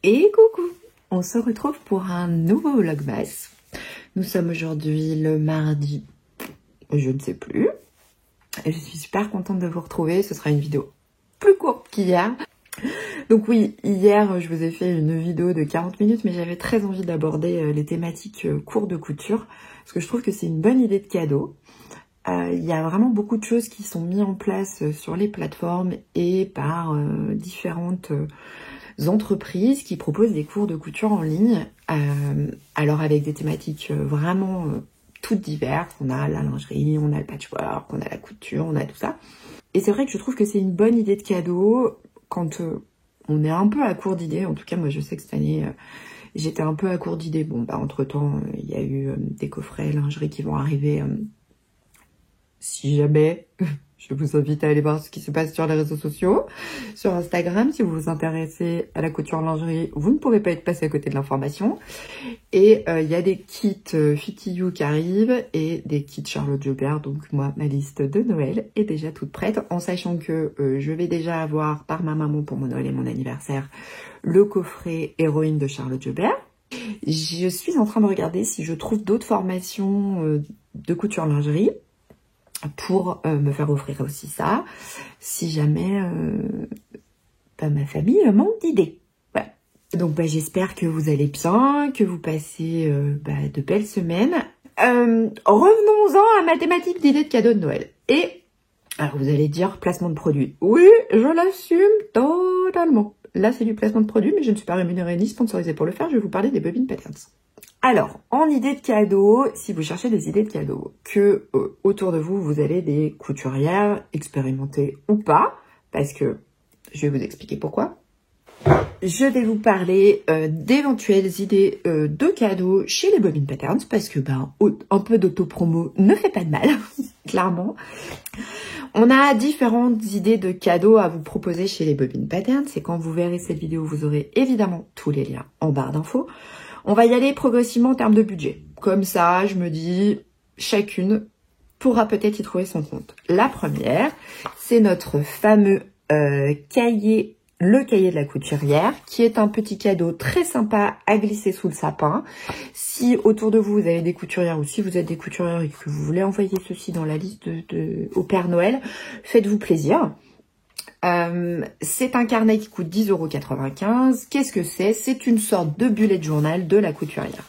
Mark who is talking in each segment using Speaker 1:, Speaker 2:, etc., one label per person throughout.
Speaker 1: Et coucou! On se retrouve pour un nouveau vlogmas. Nous sommes aujourd'hui le mardi, je ne sais plus. Et je suis super contente de vous retrouver. Ce sera une vidéo plus courte qu'hier. Donc oui, hier je vous ai fait une vidéo de 40 minutes, mais j'avais très envie d'aborder les thématiques cours de couture, parce que je trouve que c'est une bonne idée de cadeau. Il y a vraiment beaucoup de choses qui sont mises en place sur les plateformes et par différentes entreprises qui proposent des cours de couture en ligne, alors avec des thématiques vraiment toutes diverses. On a la lingerie, on a le patchwork, on a la couture, on a tout ça. Et c'est vrai que je trouve que c'est une bonne idée de cadeau quand on est un peu à court d'idées. En tout cas, moi je sais que cette année, j'étais un peu à court d'idées. Bon, bah entre-temps, il y a eu des coffrets lingerie qui vont arriver. Si jamais, je vous invite à aller voir ce qui se passe sur les réseaux sociaux, sur Instagram. Si vous vous intéressez à la couture lingerie, vous ne pouvez pas être passé à côté de l'information. Et il y a des kits Fitty You qui arrivent et des kits Charlotte Joubert. Donc moi, ma liste de Noël est déjà toute prête, en sachant que je vais déjà avoir par ma maman pour mon Noël et mon anniversaire le coffret Héroïne de Charlotte Joubert. Je suis en train de regarder si je trouve d'autres formations de couture lingerie pour me faire offrir aussi ça, si jamais ma famille manque d'idées. Voilà. Donc j'espère que vous allez bien, que vous passez de belles semaines. Revenons-en à ma thématique d'idées de cadeaux de Noël. Et alors vous allez dire placement de produit. Oui, je l'assume totalement. Là c'est du placement de produit, mais je ne suis pas rémunérée ni sponsorisée pour le faire. Je vais vous parler des Bobbin Patterns. Alors, en idée de cadeau, si vous cherchez des idées de cadeaux, que autour de vous, vous avez des couturières expérimentées ou pas, parce que je vais vous expliquer pourquoi. Je vais vous parler d'éventuelles idées de cadeaux chez les Bobbin Patterns, parce que un peu d'auto-promo ne fait pas de mal, clairement. On a différentes idées de cadeaux à vous proposer chez les Bobbin Patterns, et quand vous verrez cette vidéo, vous aurez évidemment tous les liens en barre d'infos. On va y aller progressivement en termes de budget. Comme ça, je me dis, chacune pourra peut-être y trouver son compte. La première, c'est notre fameux cahier, le cahier de la couturière, qui est un petit cadeau très sympa à glisser sous le sapin. Si autour de vous, vous avez des couturières, ou si vous êtes des couturières et que vous voulez envoyer ceci dans la liste au Père Noël, faites-vous plaisir. C'est un carnet qui coûte 10,95 €. Qu'est-ce que c'est? C'est une sorte de bullet journal de la couturière.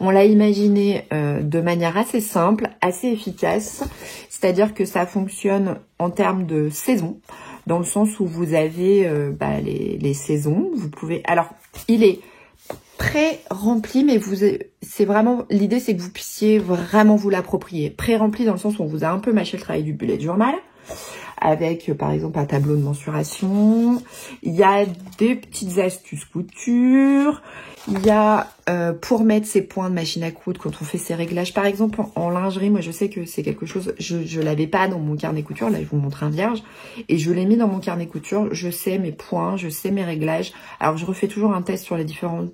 Speaker 1: On l'a imaginé de manière assez simple, assez efficace. C'est-à-dire que ça fonctionne en termes de saison, dans le sens où vous avez les saisons. Vous pouvez. Alors, il est pré-rempli, mais c'est vraiment l'idée, c'est que vous puissiez vraiment vous l'approprier. Pré-rempli dans le sens où on vous a un peu mâché le travail du bullet journal, avec par exemple un tableau de mensuration. Il y a des petites astuces couture. Il y a pour mettre ses points de machine à coudre quand on fait ses réglages. Par exemple en lingerie, moi je sais que c'est quelque chose, je l'avais pas dans mon carnet couture. Là je vous montre un vierge et je l'ai mis dans mon carnet couture. Je sais mes points, je sais mes réglages. Alors je refais toujours un test sur les différents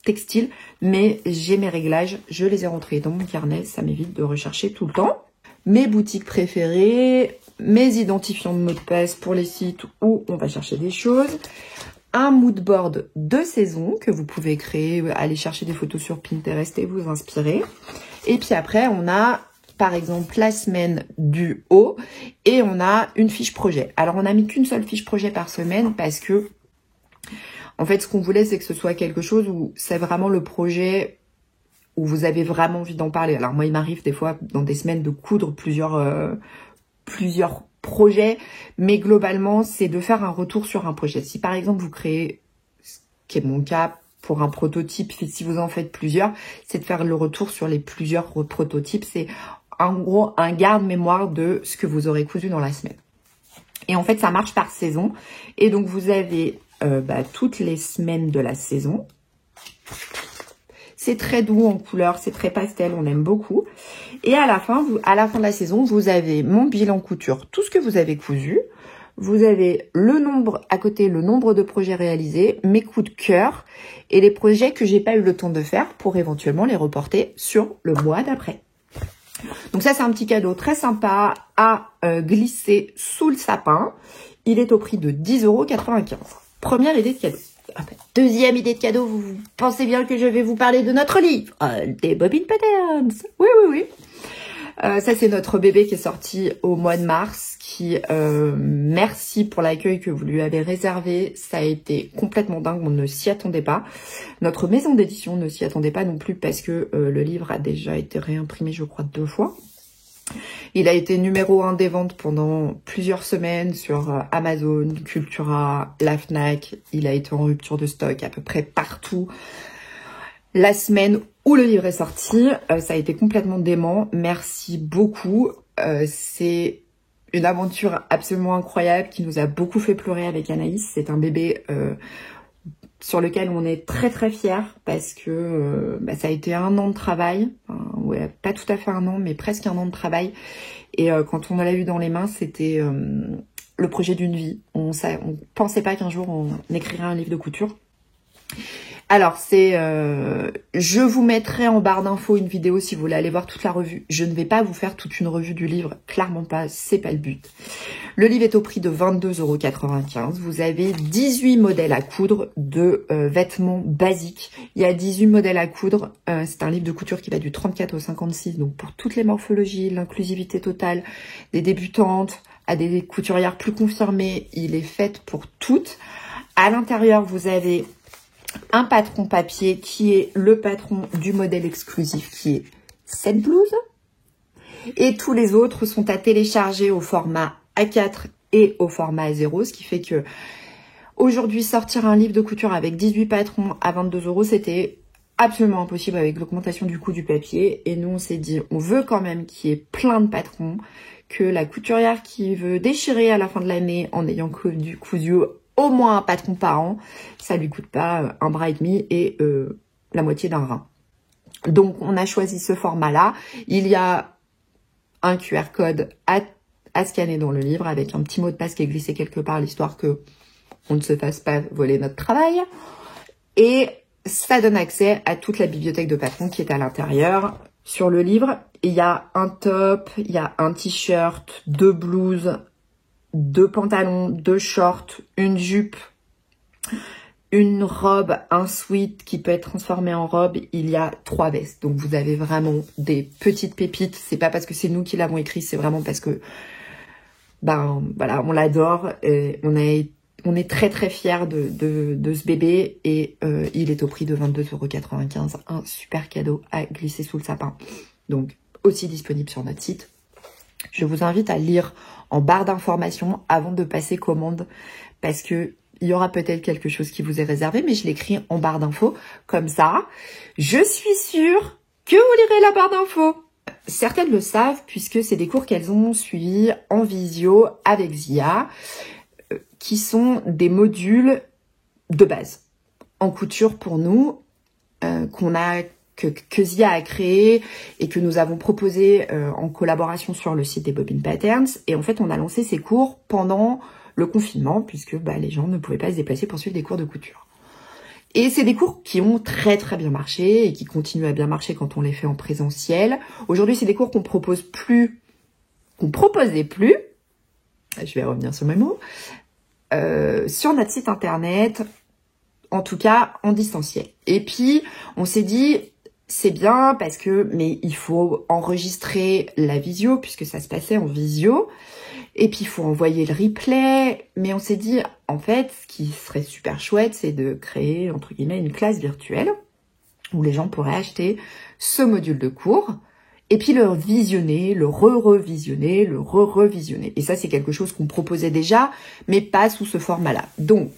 Speaker 1: textiles, mais j'ai mes réglages, je les ai rentrés dans mon carnet. Ça m'évite de rechercher tout le temps. Mes boutiques préférées, mes identifiants de mots de passe pour les sites où on va chercher des choses, un mood board de saison que vous pouvez créer, aller chercher des photos sur Pinterest et vous inspirer. Et puis après, on a par exemple la semaine du haut et on a une fiche projet. Alors on n'a mis qu'une seule fiche projet par semaine parce que en fait ce qu'on voulait c'est que ce soit quelque chose où c'est vraiment le projet où vous avez vraiment envie d'en parler. Alors moi il m'arrive des fois dans des semaines de coudre plusieurs projets, mais globalement c'est de faire un retour sur un projet. Si par exemple vous créez, ce qui est mon cas pour un prototype, si vous en faites plusieurs, c'est de faire le retour sur les plusieurs prototypes. C'est en gros un garde-mémoire de ce que vous aurez cousu dans la semaine. Et en fait ça marche par saison, et donc vous avez toutes les semaines de la saison. C'est très doux en couleur, c'est très pastel, on aime beaucoup. Et à la fin de la saison, vous avez mon bilan couture, tout ce que vous avez cousu. Vous avez le nombre à côté, le nombre de projets réalisés, mes coups de cœur et les projets que j'ai pas eu le temps de faire pour éventuellement les reporter sur le mois d'après. Donc ça, c'est un petit cadeau très sympa à glisser sous le sapin. Il est au prix de 10,95 €. Première idée de cadeau. Deuxième idée de cadeau, vous pensez bien que je vais vous parler de notre livre, des Bobbin Patterns. Oui, oui, oui. Ça, c'est notre bébé qui est sorti au mois de mars, merci pour l'accueil que vous lui avez réservé. Ça a été complètement dingue, on ne s'y attendait pas. Notre maison d'édition ne s'y attendait pas non plus parce que le livre a déjà été réimprimé, je crois, 2 fois. Il a été numéro 1 des ventes pendant plusieurs semaines sur Amazon, Cultura, la Fnac. Il a été en rupture de stock à peu près partout. La semaine où le livre est sorti, ça a été complètement dément. Merci beaucoup. C'est une aventure absolument incroyable qui nous a beaucoup fait pleurer avec Anaïs. C'est un bébé sur lequel on est très très fiers parce que ça a été 1 an de travail. Ouais, pas tout à fait 1 an, mais presque 1 an de travail. Et quand on l'a eu dans les mains, c'était le projet d'une vie. On pensait pas qu'un jour on écrirait un livre de couture. Alors, je vous mettrai en barre d'infos une vidéo si vous voulez aller voir toute la revue. Je ne vais pas vous faire toute une revue du livre, clairement pas, c'est pas le but. Le livre est au prix de 22,95 €. Vous avez 18 modèles à coudre de vêtements basiques. Il y a 18 modèles à coudre. C'est un livre de couture qui va du 34 au 56, donc pour toutes les morphologies, l'inclusivité totale, des débutantes à des couturières plus confirmées. Il est fait pour toutes. À l'intérieur, vous avez un patron papier qui est le patron du modèle exclusif qui est cette blouse. Et tous les autres sont à télécharger au format A4 et au format A0. Ce qui fait que aujourd'hui, sortir un livre de couture avec 18 patrons à 22 €, c'était absolument impossible avec l'augmentation du coût du papier. Et nous, on s'est dit, on veut quand même qu'il y ait plein de patrons, que la couturière qui veut déchirer à la fin de l'année en ayant cousu au moins un patron par an, ça lui coûte pas 1 bras et demi et la moitié d'un rein. Donc on a choisi ce format-là. Il y a un QR code à scanner dans le livre avec un petit mot de passe qui est glissé quelque part, l'histoire que on ne se fasse pas voler notre travail. Et ça donne accès à toute la bibliothèque de patrons qui est à l'intérieur. Sur le livre, il y a un top, il y a un t-shirt, 2 blouses, 2 pantalons, 2 shorts, une jupe, une robe, un sweat qui peut être transformé en robe. Il y a 3 vestes. Donc vous avez vraiment des petites pépites. C'est pas parce que c'est nous qui l'avons écrit, c'est vraiment parce que voilà, on l'adore. On est très très fiers de ce bébé et il est au prix de 22,95 €. Un super cadeau à glisser sous le sapin. Donc aussi disponible sur notre site. Je vous invite à lire en barre d'informations avant de passer commande parce que il y aura peut-être quelque chose qui vous est réservé, mais je l'écris en barre d'infos. Comme ça, je suis sûre que vous lirez la barre d'infos. Certaines le savent puisque c'est des cours qu'elles ont suivis en visio avec Zia, qui sont des modules de base en couture pour nous, que Zia a créé et que nous avons proposé en collaboration sur le site des Bobbin Patterns. Et en fait, on a lancé ces cours pendant le confinement puisque les gens ne pouvaient pas se déplacer pour suivre des cours de couture. Et c'est des cours qui ont très très bien marché et qui continuent à bien marcher quand on les fait en présentiel. Aujourd'hui, c'est des cours qu'on proposait plus. Je vais revenir sur mes mots. Sur notre site internet, en tout cas en distanciel. Et puis, on s'est dit, c'est bien mais il faut enregistrer la visio puisque ça se passait en visio. Et puis, il faut envoyer le replay. Mais on s'est dit, en fait, ce qui serait super chouette, c'est de créer, entre guillemets, une classe virtuelle où les gens pourraient acheter ce module de cours et puis le visionner, le re-revisionner, le re-revisionner. Et ça, c'est quelque chose qu'on proposait déjà, mais pas sous ce format-là. Donc,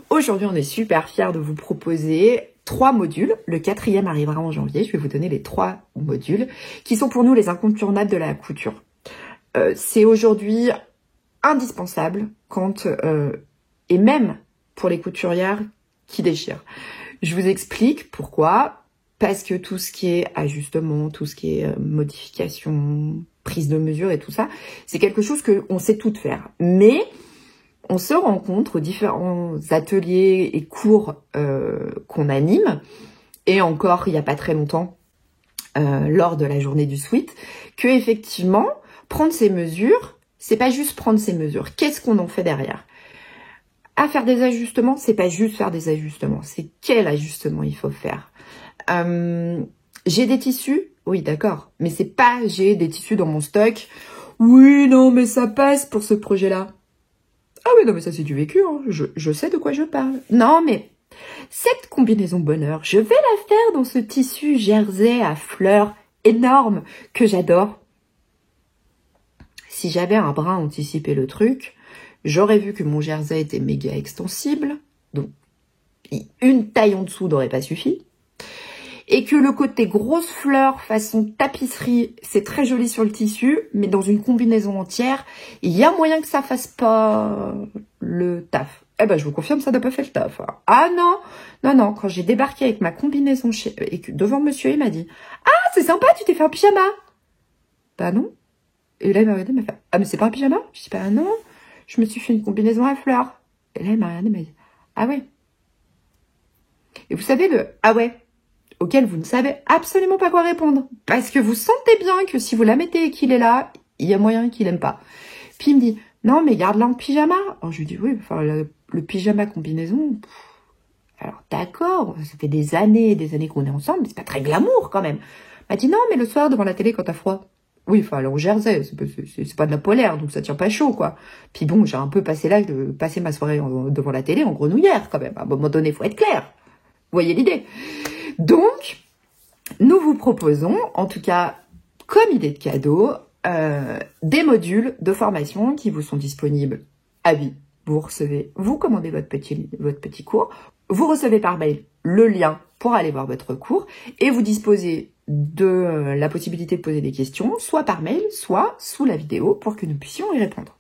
Speaker 1: aujourd'hui, on est super fiers de vous proposer 3 modules. Le 4e arrivera en janvier. Je vais vous donner les 3 modules qui sont pour nous les incontournables de la couture. C'est aujourd'hui indispensable et même pour les couturières qui déchirent. Je vous explique pourquoi. Parce que tout ce qui est ajustement, tout ce qui est modification, prise de mesure et tout ça, c'est quelque chose qu'on sait toutes faire. Mais on se rencontre aux différents ateliers et cours qu'on anime, et encore il n'y a pas très longtemps, lors de la journée du sweat, que effectivement, prendre ces mesures, c'est pas juste prendre ces mesures. Qu'est-ce qu'on en fait derrière ? À faire des ajustements, c'est pas juste faire des ajustements, c'est quel ajustement il faut faire. J'ai des tissus, oui d'accord, mais c'est pas j'ai des tissus dans mon stock. Oui, non, mais ça passe pour ce projet-là. Ah oui, non, mais ça c'est du vécu, hein. Je sais de quoi je parle. Non, mais cette combinaison bonheur, je vais la faire dans ce tissu jersey à fleurs énorme que j'adore. Si j'avais un brin anticipé le truc, j'aurais vu que mon jersey était méga extensible, donc une taille en dessous n'aurait pas suffi. Et que le côté grosse fleur façon tapisserie, c'est très joli sur le tissu, mais dans une combinaison entière, il y a moyen que ça fasse pas le taf. Eh ben, je vous confirme, ça n'a pas fait le taf. Ah non, non, non, quand j'ai débarqué avec ma combinaison devant monsieur, il m'a dit « Ah, c'est sympa, tu t'es fait un pyjama !» Bah non. Et là, il m'a regardé, il m'a fait « Ah, mais c'est pas un pyjama ?» Je dis « Bah non, je me suis fait une combinaison à fleurs. » Et là, il m'a regardé, il m'a dit « Ah ouais ?» Et vous savez, le « Ah ouais ?» auquel vous ne savez absolument pas quoi répondre. Parce que vous sentez bien que si vous la mettez et qu'il est là, il y a moyen qu'il aime pas. Puis il me dit, non mais garde-la en pyjama. Alors je lui dis, oui, enfin le pyjama combinaison, alors d'accord, ça fait des années et des années qu'on est ensemble, mais c'est pas très glamour quand même. Il m'a dit, non mais le soir devant la télé quand t'as froid. Oui, enfin alors jersey, c'est pas de la polaire, donc ça tient pas chaud quoi. Puis bon, j'ai un peu passé l'âge de passer ma soirée devant la télé en grenouillère quand même. À un moment donné, faut être clair. Vous voyez l'idée? Donc, nous vous proposons, en tout cas, comme idée de cadeau, des modules de formation qui vous sont disponibles à vie. Vous recevez, vous commandez votre petit cours, vous recevez par mail le lien pour aller voir votre cours et vous disposez de la possibilité de poser des questions, soit par mail, soit sous la vidéo pour que nous puissions y répondre.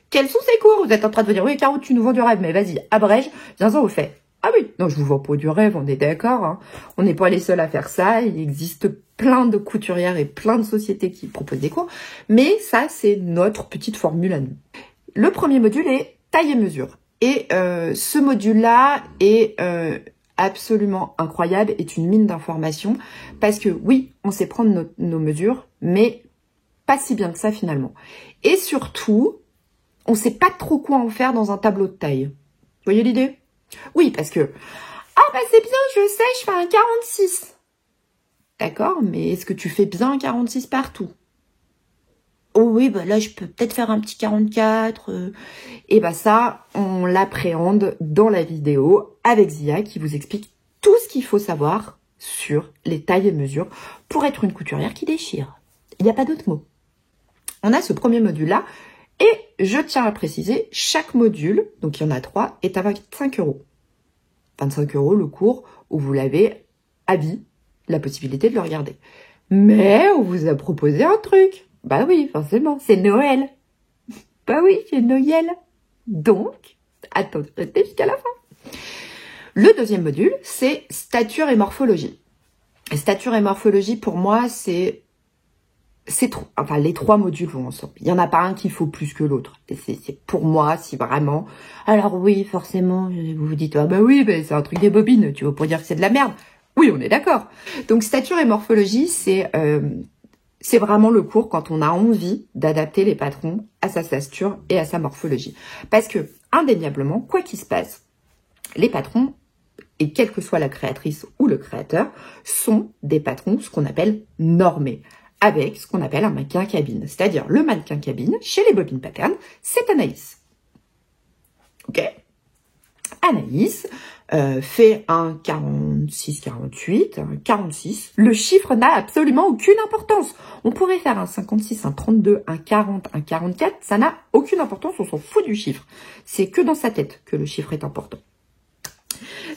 Speaker 1: Quels sont ces cours? Vous êtes en train de vous dire, oui, Caro, tu nous vends du rêve, mais vas-y, abrège, viens-en au fait. Ah oui, non, je vous vends pas du rêve, on est d'accord. Hein. On n'est pas les seuls à faire ça. Il existe plein de couturières et plein de sociétés qui proposent des cours. Mais ça, c'est notre petite formule à nous. Le premier module est taille et mesure. Et ce module-là est absolument incroyable, est une mine d'informations. Parce que oui, on sait prendre nos mesures, mais pas si bien que ça finalement. Et surtout, on sait pas trop quoi en faire dans un tableau de taille. Vous voyez l'idée ? Oui, parce que, ah bah c'est bien, je sais, je fais un 46. D'accord, mais est-ce que tu fais bien un 46 partout? Oh oui, bah là je peux peut-être faire un petit 44. Et bah ça, on l'appréhende dans la vidéo avec Zia qui vous explique tout ce qu'il faut savoir sur les tailles et mesures pour être une couturière qui déchire. Il n'y a pas d'autre mot. On a ce premier module-là. Et je tiens à préciser, chaque module, donc il y en a 3, est à 25 €. 25 € le cours où vous l'avez à vie, la possibilité de le regarder. Mais on vous a proposé un truc. Bah oui, forcément, c'est Noël. Bah oui, c'est Noël. Donc, attendez, restez jusqu'à la fin. Le deuxième module, c'est stature et morphologie. Et stature et morphologie, pour moi, c'est trop. Enfin, les 3 modules vont ensemble. Il n'y en a pas un qu'il faut plus que l'autre. C'est pour moi, si vraiment... Alors oui, forcément, vous vous dites, ah bah oui, bah, c'est un truc des bobines, tu vas pour dire que c'est de la merde. Oui, on est d'accord. Donc, stature et morphologie, c'est vraiment le cours quand on a envie d'adapter les patrons à sa stature et à sa morphologie. Parce que, indéniablement, quoi qu'il se passe, les patrons, et quelle que soit la créatrice ou le créateur, sont des patrons, ce qu'on appelle normés, avec ce qu'on appelle un mannequin cabine. C'est-à-dire le mannequin cabine, chez les Bobine Pattern, c'est Anaïs. Ok ? Anaïs fait un 46, 48, un 46. Le chiffre n'a absolument aucune importance. On pourrait faire un 56, un 32, un 40, un 44. Ça n'a aucune importance, on s'en fout du chiffre. C'est que dans sa tête que le chiffre est important.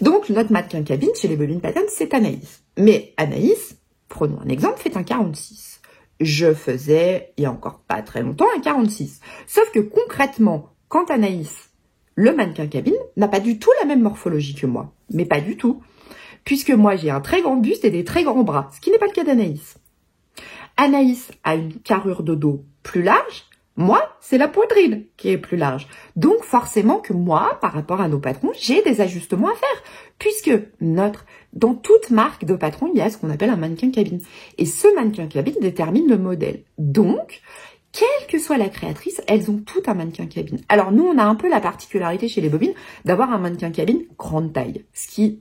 Speaker 1: Donc, notre mannequin cabine chez les Bobine Pattern, c'est Anaïs. Mais Anaïs, prenons un exemple, fait un 46. Je faisais, il y a encore pas très longtemps, un 46. Sauf que concrètement, quand Anaïs, le mannequin cabine, n'a pas du tout la même morphologie que moi. Mais pas du tout. Puisque moi, j'ai un très grand buste et des très grands bras. Ce qui n'est pas le cas d'Anaïs. Anaïs a une carrure de dos plus large. Moi, c'est la poitrine qui est plus large. Donc, forcément que moi, par rapport à nos patrons, j'ai des ajustements à faire. Puisque dans toute marque de patron, il y a ce qu'on appelle un mannequin cabine. Et ce mannequin cabine détermine le modèle. Donc, quelle que soit la créatrice, elles ont tout un mannequin cabine. Alors nous, on a un peu la particularité chez les bobines d'avoir un mannequin cabine grande taille, ce qui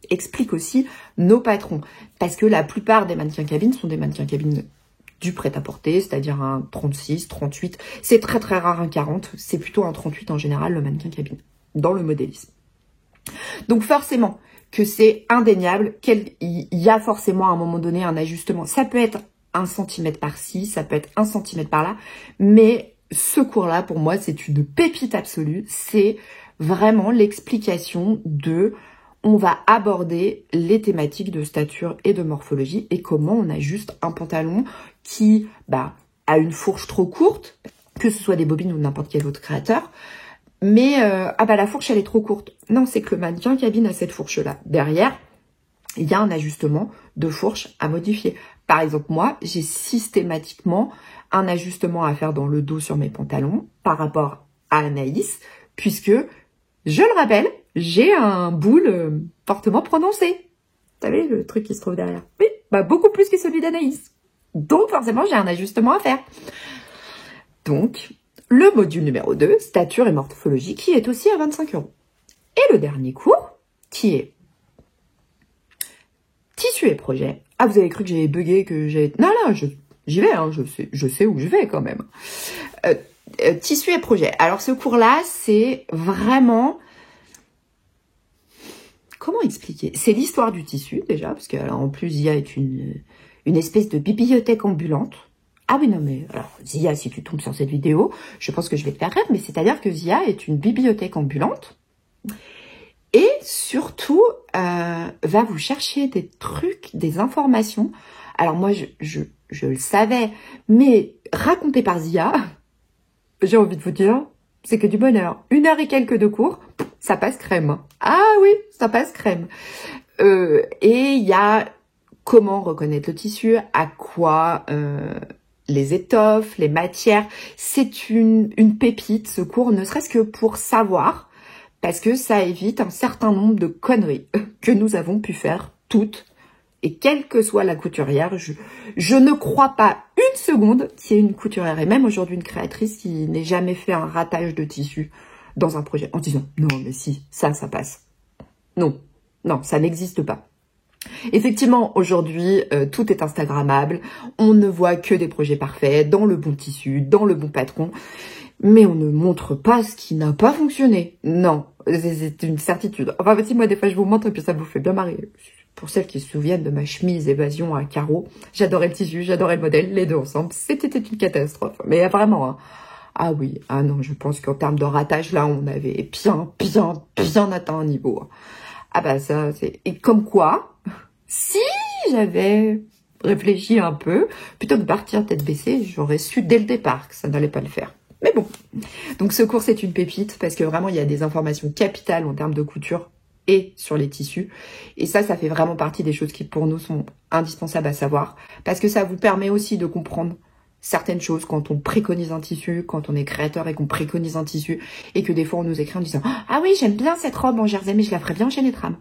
Speaker 1: explique aussi nos patrons. Parce que la plupart des mannequins cabines sont des mannequins cabines du prêt-à-porter, c'est-à-dire un 36, 38. C'est très très rare un 40, c'est plutôt un 38 en général, le mannequin cabine, dans le modélisme. Donc forcément que c'est indéniable qu'il y a forcément à un moment donné un ajustement. Ça peut être 1 cm par-ci, ça peut être 1 cm par-là, mais ce cours-là, pour moi, c'est une pépite absolue. C'est vraiment l'explication de... On va aborder les thématiques de stature et de morphologie et comment on ajuste un pantalon qui a une fourche trop courte, que ce soit des bobines ou n'importe quel autre créateur, mais la fourche elle est trop courte. Non, c'est que le mannequin cabine a cette fourche-là. Derrière, il y a un ajustement de fourche à modifier. Par exemple, moi, j'ai systématiquement un ajustement à faire dans le dos sur mes pantalons par rapport à Anaïs, puisque, je le rappelle, j'ai un boule fortement prononcé. Vous savez, le truc qui se trouve derrière. Oui, beaucoup plus que celui d'Anaïs. Donc, forcément, j'ai un ajustement à faire. Donc, le module numéro 2, stature et morphologie, qui est aussi à 25 €. Et le dernier cours, qui est tissu et projet. Ah, vous avez cru que j'avais bugué, que j'avais... Non, j'y vais, hein, je sais où je vais quand même. Tissu et projet. Alors, ce cours-là, c'est vraiment... Comment expliquer? C'est l'histoire du tissu, déjà, parce qu'en plus, Zia est une espèce de bibliothèque ambulante. Ah oui, non, mais alors, Zia, si tu tombes sur cette vidéo, je pense que je vais te faire rire, mais c'est-à-dire que Zia est une bibliothèque ambulante et surtout, va vous chercher des trucs, des informations. Alors moi, je le savais, mais raconté par Zia, j'ai envie de vous dire, c'est que du bonheur. 1 heure et quelques de cours, ça passe crème. Ah oui, ça passe crème. Et il y a comment reconnaître le tissu, à quoi les étoffes, les matières. C'est une pépite, ce cours, ne serait-ce que pour savoir, parce que ça évite un certain nombre de conneries que nous avons pu faire toutes. Et quelle que soit la couturière, je ne crois pas une seconde qu'il y ait une couturière, et même aujourd'hui une créatrice qui n'ait jamais fait un ratage de tissu dans un projet, en disant « Non, mais si, ça passe. » Non, ça n'existe pas. Effectivement, aujourd'hui, tout est instagrammable. On ne voit que des projets parfaits, dans le bon tissu, dans le bon patron. Mais on ne montre pas ce qui n'a pas fonctionné. Non, c'est une certitude. Enfin, si moi, des fois, je vous montre et puis ça vous fait bien marrer. Pour celles qui se souviennent de ma chemise évasion à carreaux, j'adorais le tissu, j'adorais le modèle, les deux ensemble. C'était une catastrophe. Mais vraiment, hein. Ah oui, ah non, je pense qu'en termes de ratage, là, on avait bien atteint un niveau. Ah ça, c'est... Et comme quoi, si j'avais réfléchi un peu, plutôt que de partir tête baissée, j'aurais su dès le départ que ça n'allait pas le faire. Mais bon. Donc ce cours, c'est une pépite, parce que vraiment, il y a des informations capitales en termes de couture et sur les tissus. Et ça fait vraiment partie des choses qui, pour nous, sont indispensables à savoir, parce que ça vous permet aussi de comprendre certaines choses quand on préconise un tissu, quand on est créateur et qu'on préconise un tissu, et que des fois on nous écrit en disant « Ah oui, j'aime bien cette robe en jersey, mais je la ferais bien chez Netram. »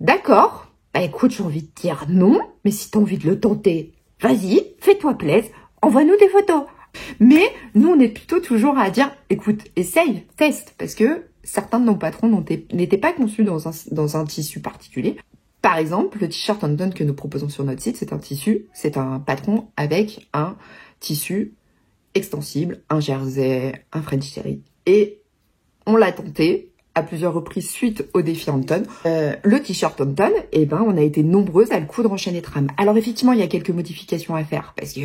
Speaker 1: D'accord, écoute, j'ai envie de dire non, mais si t'as envie de le tenter, vas-y, fais-toi plaisir, envoie-nous des photos. Mais nous, on est plutôt toujours à dire « Écoute, essaye, teste », parce que certains de nos patrons n'étaient pas conçus dans un tissu particulier. Par exemple, le t-shirt Anton que nous proposons sur notre site, c'est un patron avec un tissu extensible, un jersey, un French terry. Et on l'a tenté à plusieurs reprises suite au défi Anton. Le t-shirt Anton, on a été nombreuses à le coudre en chaîne et trame. Alors effectivement, il y a quelques modifications à faire, parce que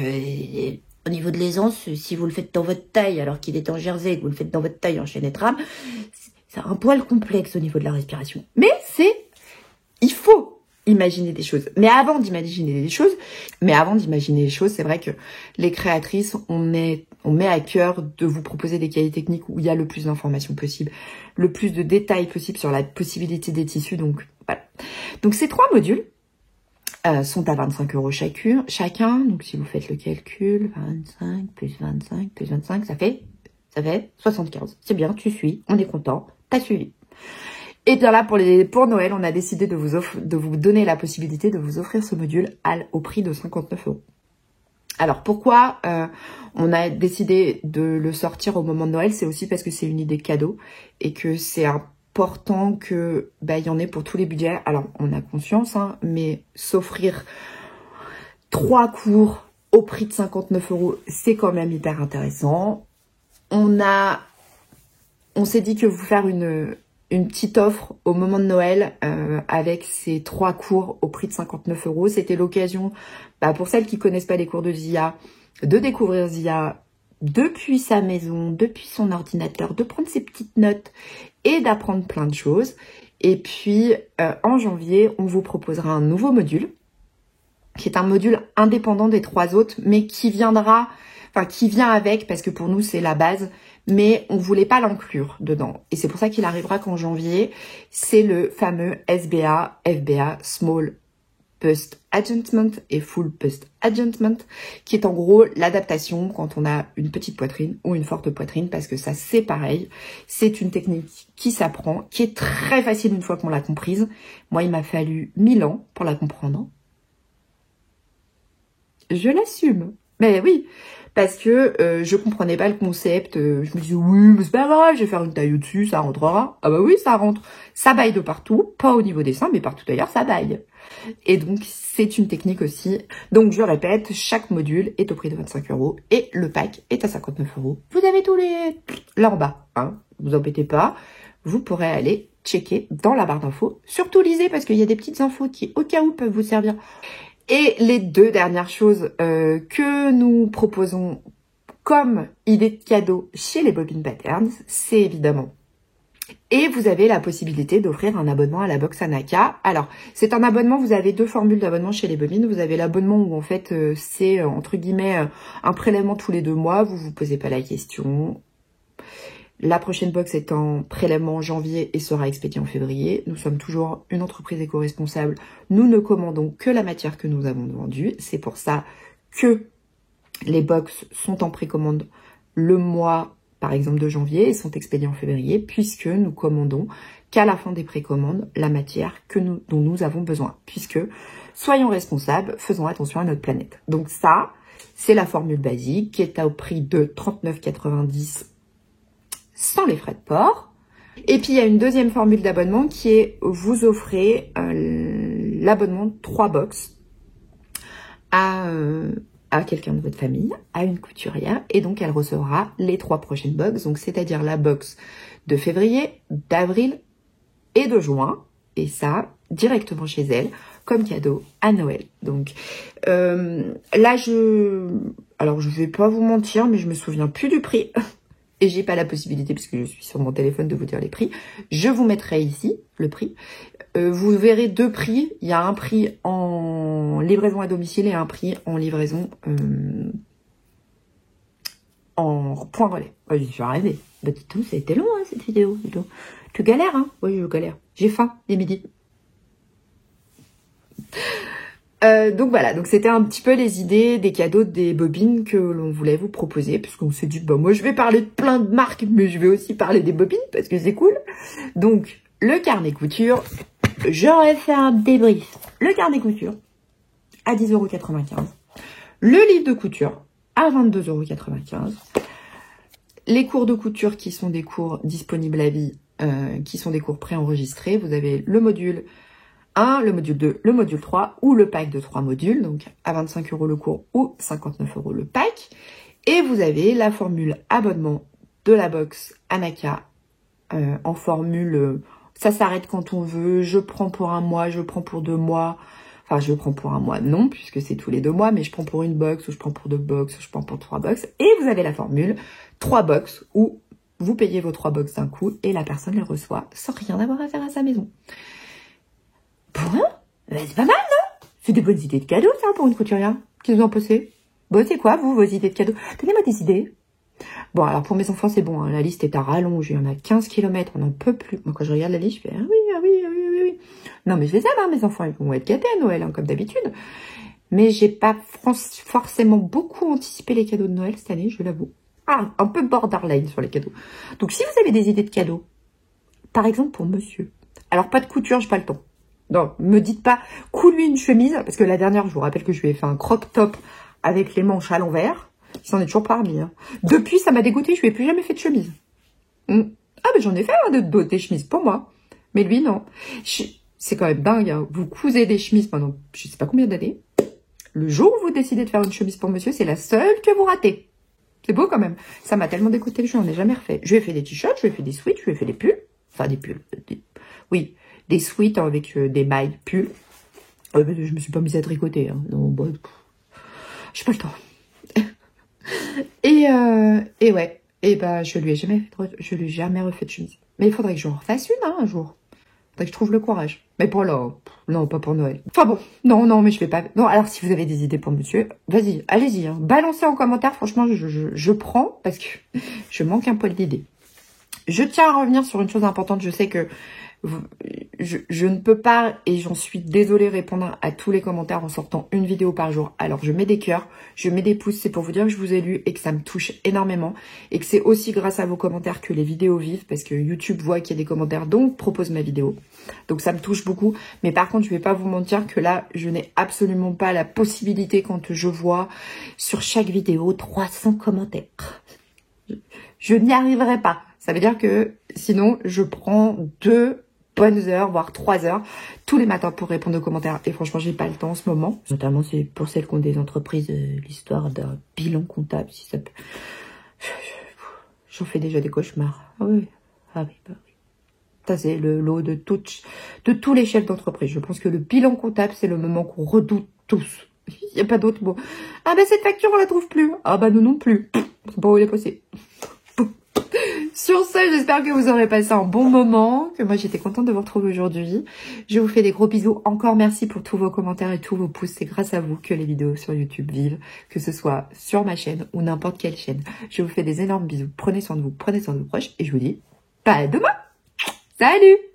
Speaker 1: au niveau de l'aisance, si vous le faites dans votre taille alors qu'il est en jersey et que vous le faites dans votre taille en chaîne et trame, c'est un poil complexe au niveau de la respiration. Mais il faut imaginer des choses. Mais avant d'imaginer les choses, c'est vrai que les créatrices, on met à cœur de vous proposer des cahiers techniques où il y a le plus d'informations possible, le plus de détails possible sur la possibilité des tissus. Donc, voilà. Donc, ces 3 modules sont à 25 € chacun. Donc, si vous faites le calcul, 25 plus 25 plus 25, ça fait 75. C'est bien, tu suis, on est content, t'as suivi. Et bien là, pour Noël, on a décidé de vous donner la possibilité de vous offrir ce module au prix de 59 €. Alors pourquoi on a décidé de le sortir au moment de Noël? C'est aussi parce que c'est une idée cadeau et que c'est important que il y en ait pour tous les budgets. Alors on a conscience, hein, mais s'offrir 3 cours au prix de 59 €, c'est quand même hyper intéressant. On s'est dit que vous faire une petite offre au moment de Noël avec ces 3 cours au prix de 59 €. C'était l'occasion, pour celles qui connaissent pas les cours de Zia, de découvrir Zia depuis sa maison, depuis son ordinateur, de prendre ses petites notes et d'apprendre plein de choses. Et puis, en janvier, on vous proposera un nouveau module, qui est un module indépendant des 3 autres, mais qui vient avec, parce que pour nous, c'est la base, mais on voulait pas l'inclure dedans. Et c'est pour ça qu'il arrivera qu'en janvier, c'est le fameux SBA, FBA, Small Bust Adjustment et Full Bust Adjustment, qui est en gros l'adaptation quand on a une petite poitrine ou une forte poitrine, parce que ça c'est pareil, c'est une technique qui s'apprend, qui est très facile une fois qu'on l'a comprise. Moi il m'a fallu 1000 ans pour la comprendre. Je l'assume, mais oui, parce que je comprenais pas le concept, je me disais oui mais c'est pas grave, je vais faire une taille au-dessus, ça rentrera. Ah bah oui ça rentre, ça baille de partout, pas au niveau des seins mais partout ailleurs ça baille. Et donc, c'est une technique aussi. Donc, je répète, chaque module est au prix de 25 € et le pack est à 59 €. Vous avez tous les... là en bas, hein. Vous embêtez pas. Vous pourrez aller checker dans la barre d'infos. Surtout lisez parce qu'il y a des petites infos qui, au cas où, peuvent vous servir. Et les 2 dernières choses que nous proposons comme idée de cadeau chez les Bobbin Patterns, c'est évidemment... Et vous avez la possibilité d'offrir un abonnement à la box Anaka. Alors, c'est un abonnement, vous avez 2 formules d'abonnement chez les Bobbin. Vous avez l'abonnement où en fait, c'est entre guillemets un prélèvement tous les 2 mois. Vous vous posez pas la question. La prochaine box est en prélèvement en janvier et sera expédiée en février. Nous sommes toujours une entreprise éco-responsable. Nous ne commandons que la matière que nous avons vendue. C'est pour ça que les box sont en précommande le mois par exemple de janvier et sont expédiés en février, puisque nous commandons qu'à la fin des précommandes la matière dont nous avons besoin. Puisque, soyons responsables, faisons attention à notre planète. Donc ça, c'est la formule basique qui est au prix de 39,90 € sans les frais de port. Et puis il y a une deuxième formule d'abonnement qui est vous offrez l'abonnement de 3 box à quelqu'un de votre famille, à une couturière, et donc elle recevra les 3 prochaines box, donc c'est-à-dire la box de février, d'avril et de juin, et ça directement chez elle comme cadeau à Noël. Donc là alors je vais pas vous mentir, mais je me souviens plus du prix et j'ai pas la possibilité puisque je suis sur mon téléphone de vous dire les prix. Je vous mettrai ici le prix. Vous verrez 2 prix. Il y a un prix en livraison à domicile et un prix en livraison en point relais. Je vais arrêter. Bah dis donc, ça a été long hein, cette vidéo. Dis donc. Tu galères hein? Oui, je galère. J'ai faim, il est midi. Donc voilà, donc c'était un petit peu les idées des cadeaux des Bobbin que l'on voulait vous proposer, puisqu'on s'est dit, moi je vais parler de plein de marques, mais je vais aussi parler des Bobbin, parce que c'est cool. Donc, le carnet couture, j'aurais fait un débrief. Le carnet couture, à 10,95 €. Le livre de couture, à 22,95 €. Les cours de couture qui sont des cours disponibles à vie, qui sont des cours préenregistrés. Vous avez le module 1, le module 2, le module 3 ou le pack de 3 modules, donc à 25 € le cours ou 59 € le pack. Et vous avez la formule abonnement de la box Anaka en formule ça s'arrête quand on veut, je prends pour un mois, je prends pour 2 mois. Enfin, je prends pour un mois, non, puisque c'est tous les 2 mois, mais je prends pour une box, ou je prends pour 2 box, ou je prends pour 3 box. Et vous avez la formule 3 box où vous payez vos 3 box d'un coup et la personne les reçoit sans rien avoir à faire à sa maison. Bon, c'est pas mal, non? C'est des bonnes idées de cadeaux, ça, pour une couturière qui nous ont posé. Bon, c'est quoi, vous, vos idées de cadeaux? Donnez-moi des idées. Bon, alors pour mes enfants, c'est bon, hein, la liste est à rallonge, il y en a 15 km, on n'en peut plus. Moi, quand je regarde la liste, je fais, ah oui. Non, mais je les aime, hein, mes enfants, ils vont être gâtés à Noël, hein, comme d'habitude. Mais j'ai pas forcément beaucoup anticipé les cadeaux de Noël cette année, je l'avoue. Ah, un peu borderline sur les cadeaux. Donc, si vous avez des idées de cadeaux, par exemple pour monsieur, alors pas de couture, j'ai pas le temps. Non, me dites pas, coule-lui une chemise, parce que la dernière, je vous rappelle que je lui ai fait un crop top avec les manches à l'envers. Il s'en est toujours pas remis. Hein. Depuis, ça m'a dégoûté. Je lui ai plus jamais fait de chemise. Ah, mais j'en ai fait des chemises pour moi. Mais lui, non. C'est quand même dingue. Hein. Vous cousez des chemises pendant je sais pas combien d'années. Le jour où vous décidez de faire une chemise pour monsieur, c'est la seule que vous ratez. C'est beau quand même. Ça m'a tellement dégoûté que je n'en ai jamais refait. Je lui ai fait des t-shirts, je lui ai fait des sweats, je lui ai fait des pulls. Enfin, des pulls. Oui, des sweats avec des mailles pulls. Je me suis pas mise à tricoter. Hein. Non, bon, j'ai pas le temps. Et ouais. Et bah, je lui ai jamais refait de chemise. Mais il faudrait que j'en refasse une, hein, un jour. Faudrait que je trouve le courage. Mais pour là, non, pas pour Noël. Enfin bon, non, mais je vais pas. Non, alors si vous avez des idées pour monsieur, vas-y, allez-y. Hein. Balancez en commentaire, franchement, je prends parce que je manque un poil d'idées. Je tiens à revenir sur une chose importante. Je sais que je ne peux pas, et j'en suis désolée, répondre à tous les commentaires en sortant une vidéo par jour. Alors je mets des cœurs, je mets des pouces, c'est pour vous dire que je vous ai lu et que ça me touche énormément et que c'est aussi grâce à vos commentaires que les vidéos vivent, parce que YouTube voit qu'il y a des commentaires, donc propose ma vidéo. Donc ça me touche beaucoup, mais par contre je vais pas vous mentir que là je n'ai absolument pas la possibilité, quand je vois sur chaque vidéo 300 commentaires. Je n'y arriverai pas. Ça veut dire que sinon je prends 2 bonnes heures, voire 3 heures, tous les matins pour répondre aux commentaires. Et franchement, j'ai pas le temps en ce moment. Notamment, c'est pour celles qui ont des entreprises, l'histoire d'un bilan comptable, si ça peut... J'en fais déjà des cauchemars. Ah oui, bah oui. Ça, c'est le lot de tous les chefs d'entreprise. Je pense que le bilan comptable, c'est le moment qu'on redoute tous. Il n'y a pas d'autre mot. Ah ben, cette facture, on la trouve plus. Ah ben, nous non plus. Je sais pas où elle est passée. Sur ce, j'espère que vous aurez passé un bon moment, que moi j'étais contente de vous retrouver aujourd'hui. Je vous fais des gros bisous. Encore merci pour tous vos commentaires et tous vos pouces. C'est grâce à vous que les vidéos sur YouTube vivent, que ce soit sur ma chaîne ou n'importe quelle chaîne. Je vous fais des énormes bisous. Prenez soin de vous, prenez soin de vos proches et je vous dis pas à demain. Salut!